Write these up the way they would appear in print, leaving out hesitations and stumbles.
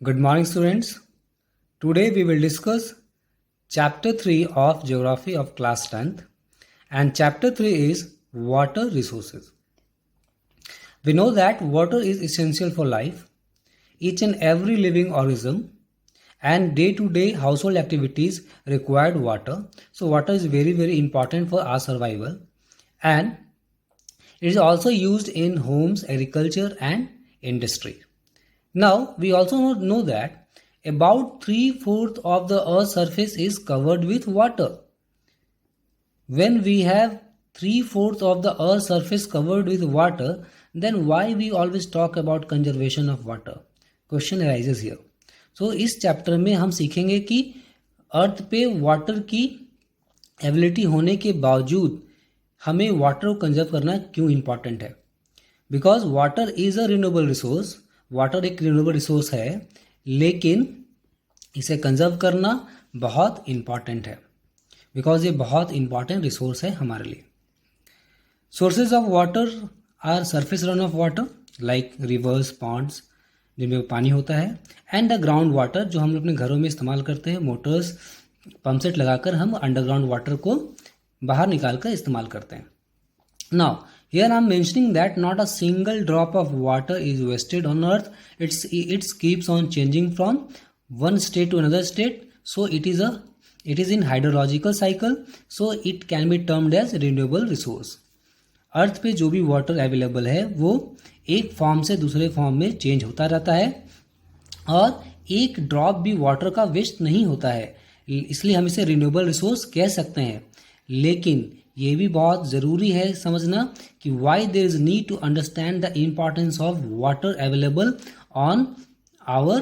Good morning, students. Today we will discuss Chapter 3 of Geography of Class 10th, and Chapter 3 is Water Resources. We know that water is essential for life, each and every living organism, and day-to-day household activities required water. So water is very important for our survival, and it is also used in homes, agriculture, and industry. Now, we also know that about 3/4 of the Earth's surface is covered with water. When we have 3/4 of the Earth's surface covered with water, then why we always talk about conservation of water? Question arises here. So, इस chapter में हम सीखेंगे कि अर्थ पे water की ability होने के बावजूद हमें वाटर को कंजर्व करना क्यों इम्पॉर्टेंट है. Because water is a renewable resource. Water एक रिन्यूएबल रिसोर्स है, लेकिन इसे कंजर्व करना बहुत इम्पॉर्टेंट है, बिकॉज ये बहुत इम्पॉर्टेंट रिसोर्स है हमारे लिए. Sources of water are surface run off water like rivers, ponds जिनमें पानी होता है, एंड द ग्राउंड वाटर जो हम अपने घरों में इस्तेमाल करते हैं. मोटर्स, पंप सेट लगाकर हम अंडरग्राउंड वाटर को बाहर निकाल कर इस्तेमाल करते हैं. Now here I am mentioning that not a single drop of water is wasted on earth. It keeps on changing from one state to another state. So it is in hydrological cycle. So it can be termed as renewable resource. अर्थ पे जो भी water available है वो एक form से दूसरे form में change होता रहता है, और एक ड्रॉप भी वाटर का वेस्ट नहीं होता है. इसलिए हम इसे रिन्यूएबल रिसोर्स कह सकते हैं. लेकिन ये भी बहुत ज़रूरी है समझना कि why there is need to understand the importance of water available on our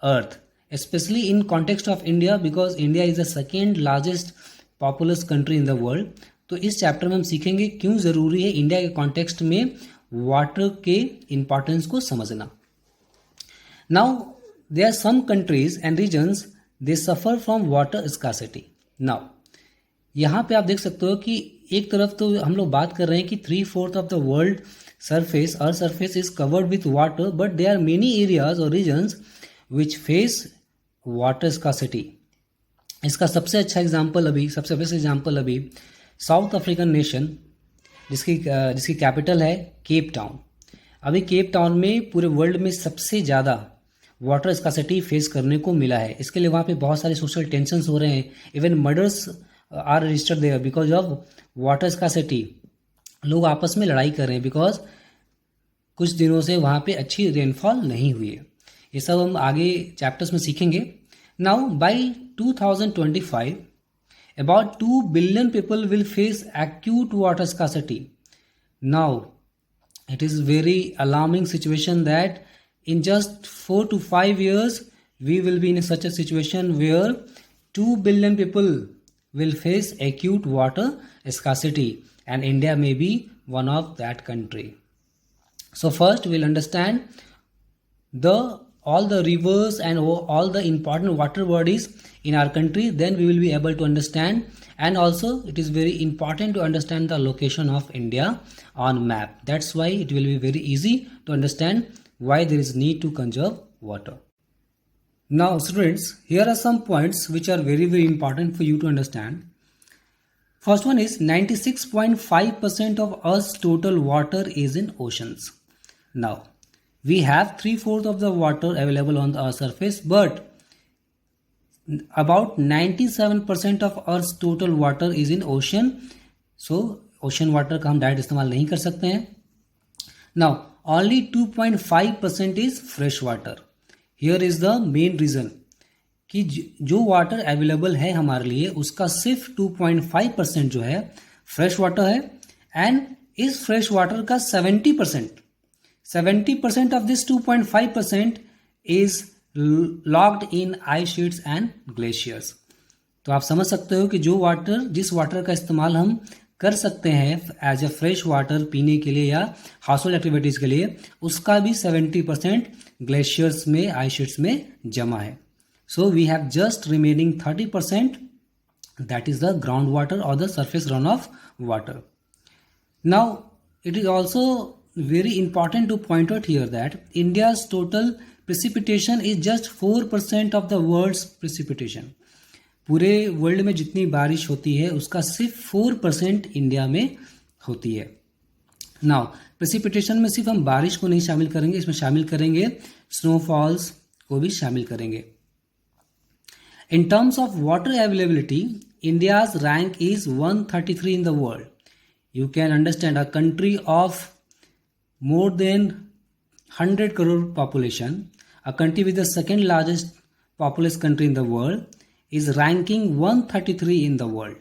earth, specially in context of India, because India is the second largest populous country in the world. तो इस चैप्टर में हम सीखेंगे क्यों ज़रूरी है India के context में वाटर के इम्पॉर्टेंस को समझना. Now there are some countries and regions they suffer from water scarcity. Now यहाँ पे आप देख सकते हो कि एक तरफ तो हम लोग बात कर रहे हैं कि 3/4 of the world surface, earth surface is covered with water, but there are many areas और regions which face water scarcity. इसका सबसे बेस्ट एग्जांपल अभी साउथ अफ्रीकन नेशन जिसकी कैपिटल है केप टाउन. अभी केप टाउन में पूरे वर्ल्ड में सबसे ज़्यादा वाटर स्कार्सिटी फेस करने को मिला है. इसके लिए वहाँ पे बहुत सारे सोशल टेंशंस हो रहे हैं. Even murders are registered there because of water scarcity. लोग आपस में लड़ाई कर रहे हैं बिकॉज कुछ दिनों से वहाँ पे अच्छी रेनफॉल नहीं हुई है. ये सब हम आगे चैप्टर्स में सीखेंगे. Now by 2025 about 2 billion people will face acute water scarcity. Now it is very alarming situation that in just 4 to 5 years we will be in such a situation where 2 billion people will face acute water scarcity, and India may be one of that country. So first we'll understand all the rivers and all the important water bodies in our country, then we will be able to understand. And also it is very important to understand the location of India on map. That's why it will be very easy to understand why there is need to conserve water. Now students, here are some points which are very important for you to understand. First one is 96.5% of Earth's total water is in oceans. Now we have 3/4 of the water available on the Earth's surface, but about 97% of Earth's total water is in ocean. So ocean water का हम direct इस्तेमाल नहीं कर सकते हैं. Now only 2.5% is fresh water. Here is the main reason कि जो water available है हमारे लिए उसका सिर्फ 2.5% जो है फ्रेश वाटर है, एंड इस फ्रेश वाटर का 70% of this 2.5% is locked in ice sheets and glaciers. तो आप समझ सकते हो कि जिस वाटर का इस्तेमाल हम कर सकते हैं एज ए फ्रेश वाटर पीने के लिए या हाउसहोल्ड एक्टिविटीज के लिए, उसका भी 70% ग्लेशियर्स में, आइस शीट्स में जमा है. So we have just remaining 30%, that is the ground water और the surface run off water. Now it is also very important to point out here that India's total precipitation is just 4% of the world's precipitation. पूरे world में जितनी बारिश होती है उसका सिर्फ 4% India में होती है. नाउ प्रेसिपिटेशन में सिर्फ हम बारिश को नहीं शामिल करेंगे, इसमें शामिल करेंगे स्नोफॉल्स को भी शामिल करेंगे. In terms of water availability, India's rank is 133 in the world. You can understand a country of more than 100 crore population, a country with the second largest populous country in the world, is ranking 133 in the world.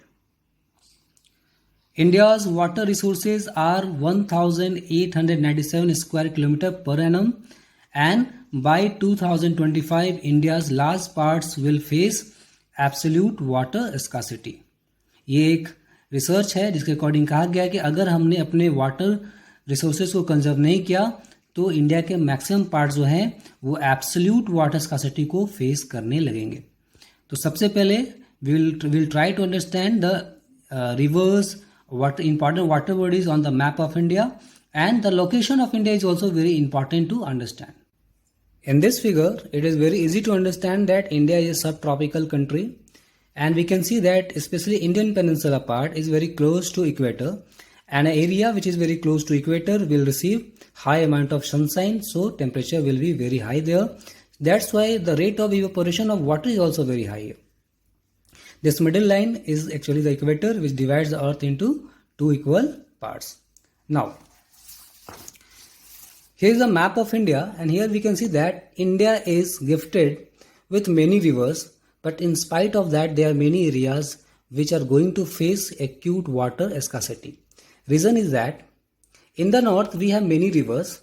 India's water resources are 1,897 square kilometer per annum, and by 2025 India's large parts will face absolute water scarcity. ये एक research है जिसके according कहा गया है कि अगर हमने अपने वाटर रिसोर्सेज को कंजर्व नहीं किया तो इंडिया के मैक्सिमम पार्ट जो हैं वो एब्सोल्यूट वाटर स्कार्सिटी को फेस करने लगेंगे. तो सबसे पहले we'll try to understand the rivers, what important water bodies on the map of India, and the location of India is also very important to understand. In this figure, it is very easy to understand that India is a subtropical country, and we can see that especially Indian peninsula part is very close to equator, and an area which is very close to equator will receive high amount of sunshine, so temperature will be very high there. That's why the rate of evaporation of water is also very high. This middle line is actually the equator which divides the earth into two equal parts. Now, here is a map of India, and here we can see that India is gifted with many rivers, but in spite of that there are many areas which are going to face acute water scarcity. Reason is that in the north we have many rivers,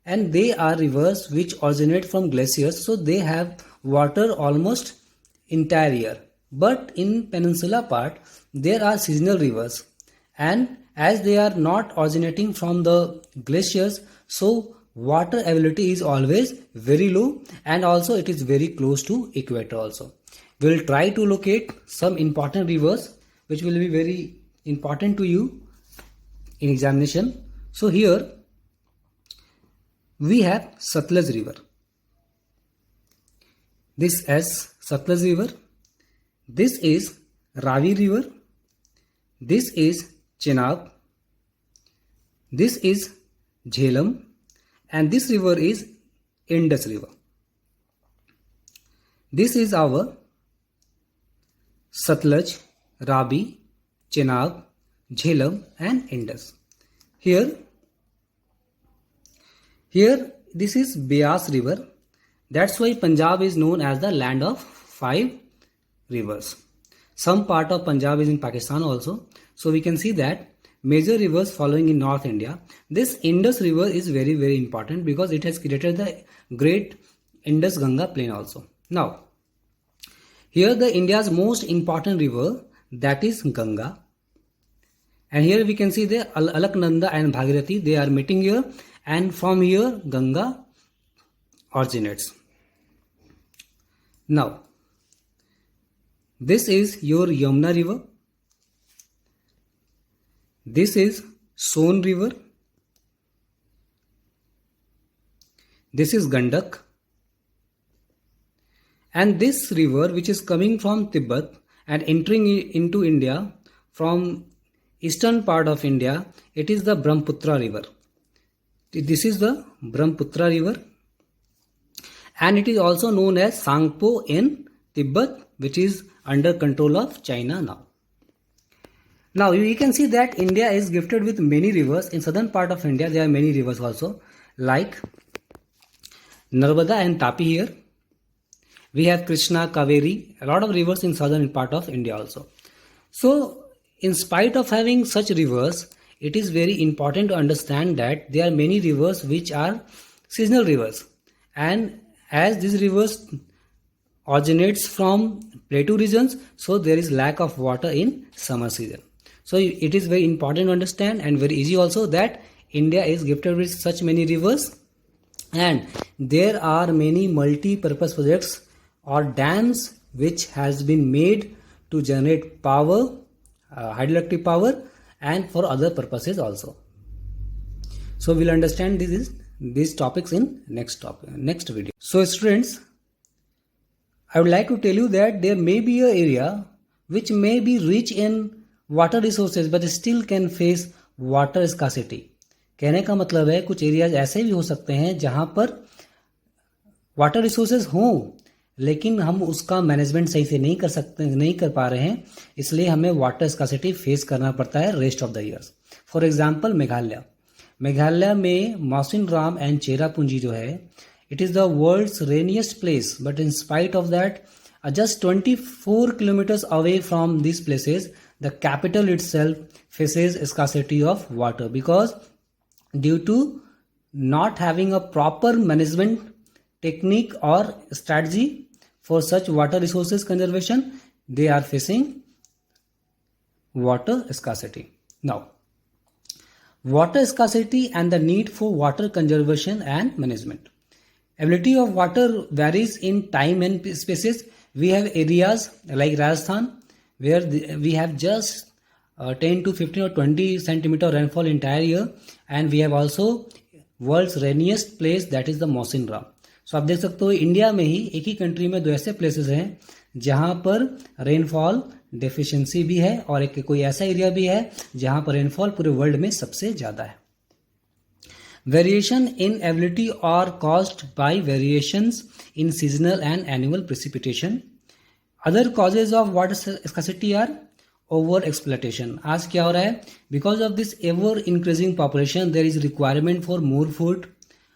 and they are rivers which originate from glaciers, so they have water almost entire year. But in peninsula part there are seasonal rivers, and as they are not originating from the glaciers, so water availability is always very low, and also it is very close to equator also. We will try to locate some important rivers which will be very important to you in examination. So here we have Satluj river. This is Satluj river. This is Ravi river. This is Chenab. This is Jhelum, and this river is Indus river. This is our Satluj, Ravi, Chenab, Jhelum and Indus. Here this is Beas river. That's why Punjab is known as the land of 5 rivers. Some part of Punjab is in Pakistan also. So we can see that major rivers following in North India. This Indus river is very, very important because it has created the great Indus Ganga plain also. Now, here the India's most important river, that is Ganga. And here we can see the Alaknanda and Bhagirathi, they are meeting here, and from here Ganga originates. Now, this is your Yamuna river. This is Son river. This is Gandak. And this river which is coming from Tibet and entering into India from eastern part of India, it is the Brahmaputra river. This is the Brahmaputra river, and it is also known as Sangpo in Tibet, which is under control of China now. Now you can see that India is gifted with many rivers. In southern part of India there are many rivers also, like Narmada and Tapi here. We have Krishna, Kaveri, a lot of rivers in southern part of India also. So in spite of having such rivers, it is very important to understand that there are many rivers which are seasonal rivers, and as these rivers originates from plateau regions, so there is lack of water in summer season. So it is very important to understand and very easy also that India is gifted with such many rivers, and there are many multi-purpose projects or dams which has been made to generate power, hydroelectric power, and for other purposes also. So we'll understand this these topics in next video. So students, I would like to tell you that there may be an area which may be rich in water resources but still can face water scarcity. कहने का मतलब है कुछ areas ऐसे भी हो सकते हैं जहां पर वाटर रिसोर्सेज हों लेकिन हम उसका मैनेजमेंट सही से नहीं कर पा रहे हैं, इसलिए हमें वाटर स्कार्सिटी फेस करना पड़ता है rest of the years. For example Meghalaya में मौसिनराम एंड चेरापूंजी जो है, it is the world's rainiest place, but in spite of that, just 24 kilometers away from these places, the capital itself faces scarcity of water because due to not having a proper management technique or strategy for such water resources conservation, they are facing water scarcity. Now, water scarcity and the need for water conservation and management. Ability of water varies in time and spaces. We have areas like Rajasthan where we have just 10 to 15 or 20 centimeter rainfall entire year, and we have also world's rainiest place, that is the Mawsynram. So आप देख सकते हो India में ही एक ही country में दो ऐसे places हैं जहां पर रेनफॉल डेफिशिएंसी भी है और एक कोई ऐसा एरिया भी है जहां पर रेनफॉल पूरे वर्ल्ड में सबसे ज्यादा है. Variation in ability are caused by variations in seasonal and annual precipitation. Other causes of water scarcity are over exploitation. आज क्या हो रहा है? Because of this ever increasing population, there is requirement for more food,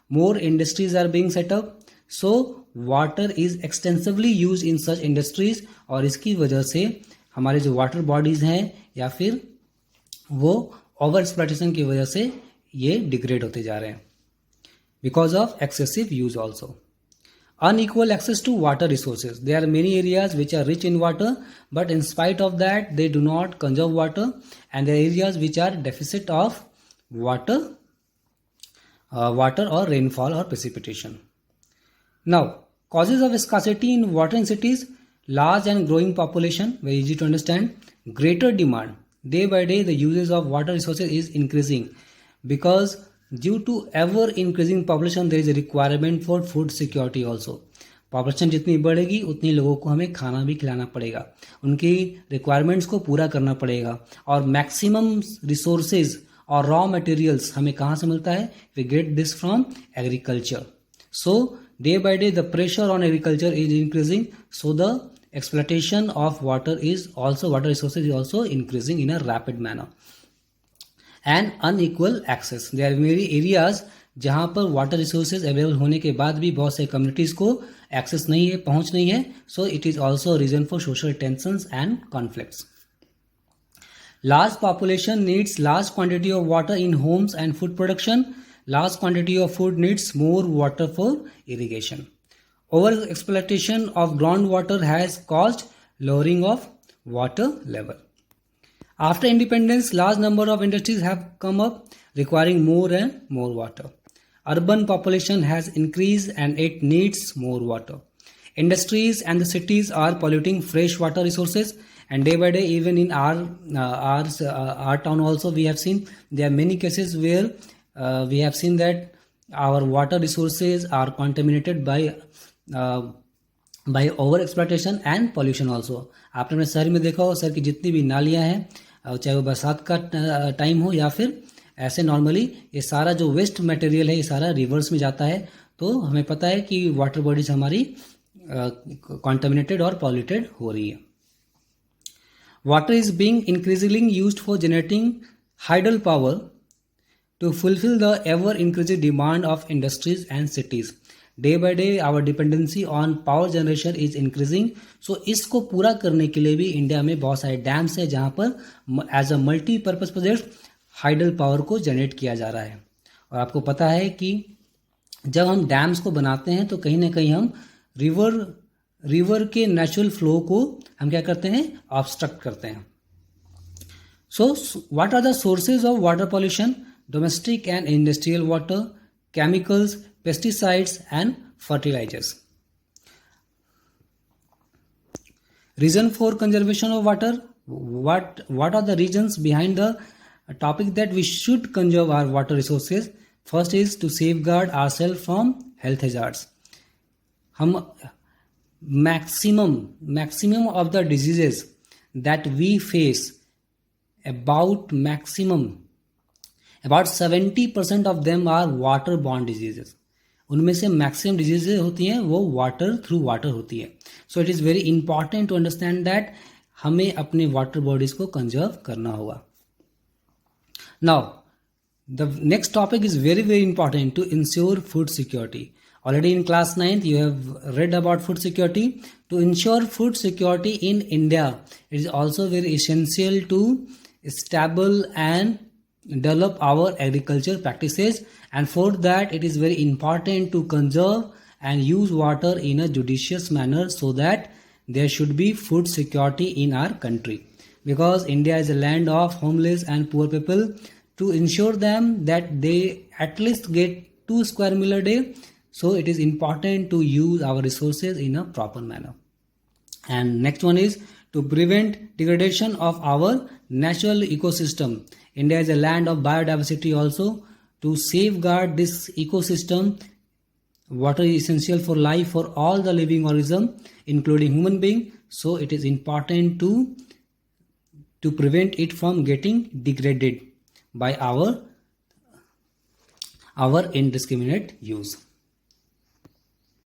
more industries are being set up. So water is extensively used in such industries और इसकी वजह से हमारे जो वाटर बॉडीज हैं या फिर वो ओवर एक्सप्लॉयटेशन की वजह से ये डिग्रेड होते जा रहे हैं because of excessive use also. Unequal access to water resources. There are many areas which are rich in water, but in spite of that, they do not conserve water, and there are areas which are deficit of water or rainfall or precipitation. Now, causes of scarcity in water in cities: large and growing population, very easy to understand. Greater demand. Day by day, the uses of water resources is increasing because due to ever increasing population there is a requirement for food security also. Population जितनी बढ़ेगी उतनी लोगों को हमें खाना भी खिलाना पड़ेगा, उनकी रिक्वायरमेंट्स को पूरा करना पड़ेगा और मैक्सिमम रिसोर्सेज और रॉ मटेरियल्स हमें कहाँ से मिलता है? We get this from agriculture. So day by day the pressure on agriculture is increasing, so the exploitation of water resources is also increasing in a rapid manner. And unequal access. There are many areas जहाँ पर water resources available होने के बाद भी बहुत से communities को access नहीं है, पहुंच नहीं है. So it is also reason for social tensions and conflicts. Large population needs large quantity of water in homes and food production. Large quantity of food needs more water for irrigation. Over exploitation of groundwater has caused lowering of water level. After independence, large number of industries have come up requiring more and more water. Urban population has increased and it needs more water. Industries and the cities are polluting fresh water resources, and day by day, even in our town also, we have seen there are many cases where we have seen that our water resources are contaminated by over exploitation and pollution also. आपने अपने शहर में देखा हो, शहर की जितनी भी नालियां हैं, चाहे वो बरसात का टाइम हो या फिर ऐसे नॉर्मली, ये सारा जो वेस्ट मटेरियल है ये सारा रिवर्स में जाता है. तो हमें पता है कि वाटर बॉडीज हमारी कॉन्टामिनेटेड और पॉल्यूटेड हो रही है. Water is being increasingly used for generating hydel power to fulfill the ever increasing demand of industries and cities. Day by day our dependency on power generation is increasing. So इसको पूरा करने के लिए भी India में बहुत सारे dams है जहाँ पर as a multipurpose project hydel power को जनरेट किया जा रहा है. और आपको पता है कि जब हम डैम्स को बनाते हैं तो कहीं ना कहीं हम रिवर के नेचुरल फ्लो को हम क्या करते हैं? ऑब्स्ट्रक्ट करते हैं. So what are the sources of water pollution? Domestic and industrial water, chemicals, pesticides and fertilizers. Reason for conservation of water. What are the reasons behind the topic that we should conserve our water resources? First is to safeguard ourselves from health hazards. हम maximum of the diseases that we face, about 70% of them are water borne diseases. उनमें से maximum diseases होती हैं वो water through water होती है. So it is very important to understand that हमें अपने वाटर बॉडीज को कंजर्व करना होगा. Now the next topic is very important to ensure food security. Already in class 9th you have read about food security. To ensure food security in India, it is also very essential to establish and develop our agriculture practices, and for that it is very important to conserve and use water in a judicious manner so that there should be food security in our country, because India is a land of homeless and poor people. To ensure them that they at least get 2 square meal a day, so it is important to use our resources in a proper manner. And next one is to prevent degradation of our natural ecosystem. India is a land of biodiversity also. To safeguard this ecosystem, water is essential for life for all the living organisms including human being, so it is important to prevent it from getting degraded by our indiscriminate use.